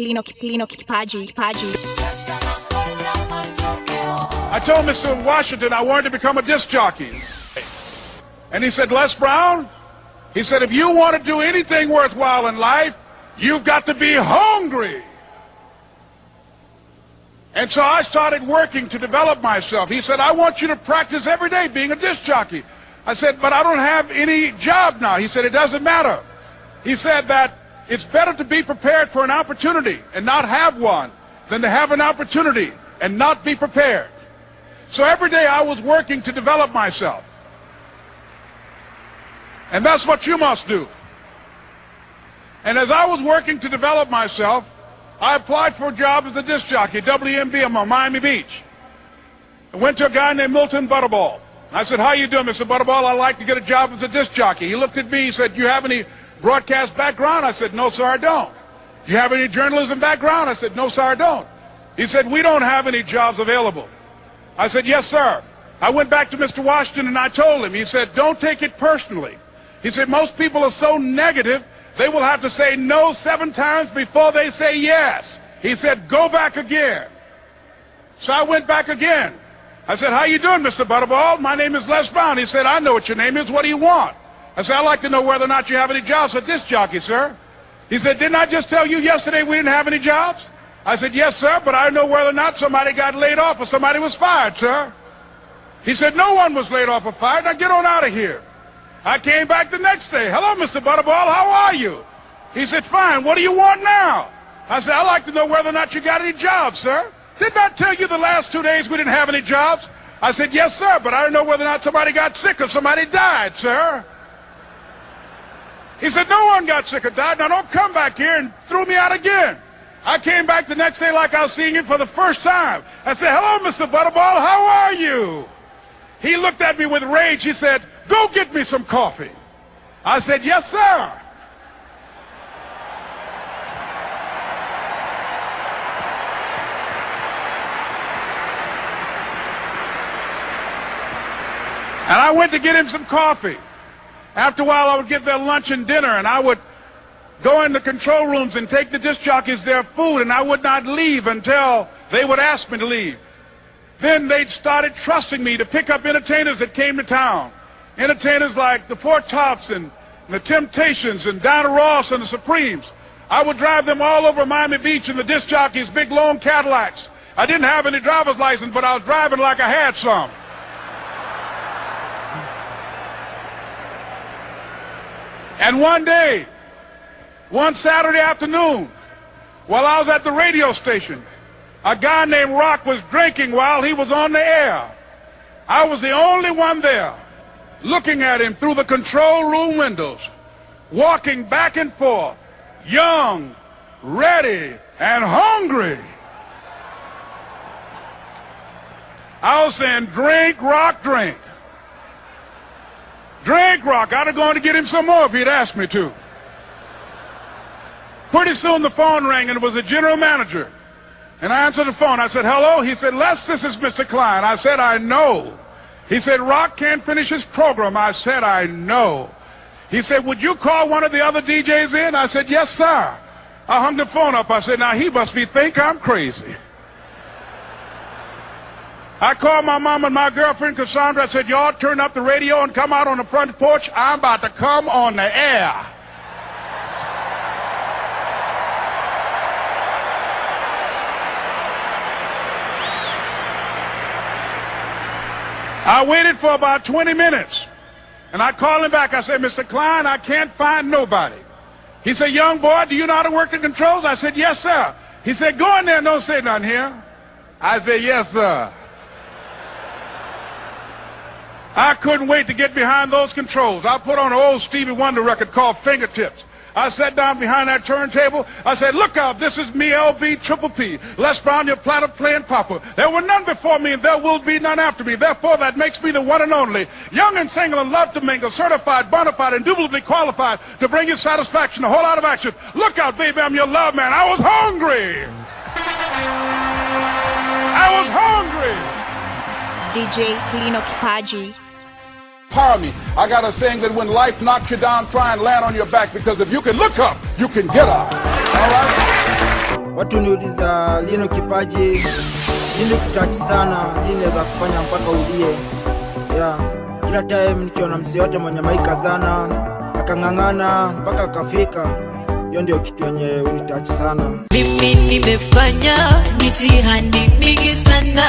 Kipaji. I told Mr. Washington I wanted to become a disc jockey. And he said, Les Brown, he said, if you want to do anything worthwhile in life, you've got to be hungry. And so I started working to develop myself. He said, I want you to practice every day being a disc jockey. I said, but I don't have any job now. He said, it doesn't matter. He said that it's better to be prepared for an opportunity and not have one than to have an opportunity and not be prepared. So every day I was working to develop myself. And that's what you must do. And as I was working to develop myself, I applied for a job as a disc jockey at WMBM on Miami Beach. I went to a guy named Milton Butterball. I said, how you doing, Mr. Butterball? I'd like to get a job as a disc jockey. He looked at me, he said, do you have any broadcast background? I said, no, sir, I don't. Do you have any journalism background? I said, no, sir, I don't. He said, we don't have any jobs available. I said, yes, sir. I went back to Mr. Washington and I told him, he said, don't take it personally. He said, most people are so negative, they will have to say no 7 times before they say yes. He said, go back again. So I went back again. I said, how you doing, Mr. Butterball? My name is Les Brown. He said, I know what your name is. What do you want? I said, I'd like to know whether or not you have any jobs as a disc jockey, sir. He said, didn't I just tell you yesterday we didn't have any jobs? I said, yes, sir, but I know whether or not somebody got laid off or somebody was fired, sir. He said, no one was laid off or fired. Now get on out of here. I came back the next day. Hello, Mr. Butterball, how are you? He said, fine, what do you want now? I said, I'd like to know whether or not you got any jobs, sir. Didn't I tell you the last 2 days we didn't have any jobs? I said, yes, sir, but I don't know whether or not somebody got sick or somebody died, sir. He said, no one got sick or died. Now don't come back here and throw me out again. I came back the next day like I was seeing him for the first time. I said, hello, Mr. Butterball, how are you? He looked at me with rage. He said, go get me some coffee. I said, yes, sir. And I went to get him some coffee. After a while, I would get their lunch and dinner, and I would go in the control rooms and take the disc jockeys their food, and I would not leave until they would ask me to leave. Then they started trusting me to pick up entertainers that came to town. Entertainers like the Four Tops and the Temptations and Donna Ross and the Supremes. I would drive them all over Miami Beach in the disc jockeys, big long Cadillacs. I didn't have any driver's license, but I was driving like I had some. And one day, one Saturday afternoon, while I was at the radio station, a guy named Rock was drinking while he was on the air. I was the only one there, looking at him through the control room windows, walking back and forth, young, ready, and hungry. I was saying, drink, Rock, drink. Drink, Rock. I'd have gone to get him some more if he'd asked me to. Pretty soon the phone rang, and it was the general manager. And I answered the phone. I said, hello? He said, Les, this is Mr. Klein. I said, I know. He said, Rock can't finish his program. I said, I know. He said, would you call one of the other DJs in? I said, yes, sir. I hung the phone up. I said, now he must think I'm crazy. I called my mom and my girlfriend, Cassandra. I said, y'all turn up the radio and come out on the front porch. I'm about to come on the air. I waited for about 20 minutes, and I called him back. I said, Mr. Klein, I can't find nobody. He said, young boy, do you know how to work the controls? I said, yes, sir. He said, go in there and don't say nothing here. I said, yes, sir. I couldn't wait to get behind those controls. I put on an old Stevie Wonder record called Fingertips. I sat down behind that turntable. I said, look out, this is me, LB Triple P. Les Brown, your platter playing papa. There were none before me, and there will be none after me. Therefore, that makes me the one and only. Young and single and love to mingle, certified, bona fide, indubitably qualified to bring you satisfaction, a whole lot of action. Look out, baby, I'm your love man. I was hungry. I was hungry. DJ Kipaji. Power me. I got a saying that when life knocks you down, try and land on your back, because if you can look up, you can get up. All right? Watu niuliza Lino Kipaji, nini kutouch sana, nini naweza kufanya mpaka ulie. Kila time nikiona msee yote mwenye maika sana, akang'ang'ana mpaka akafika, hiyo ndio kitu yenye unitouch sana. Mimi nimefanya mitihani mingi sana.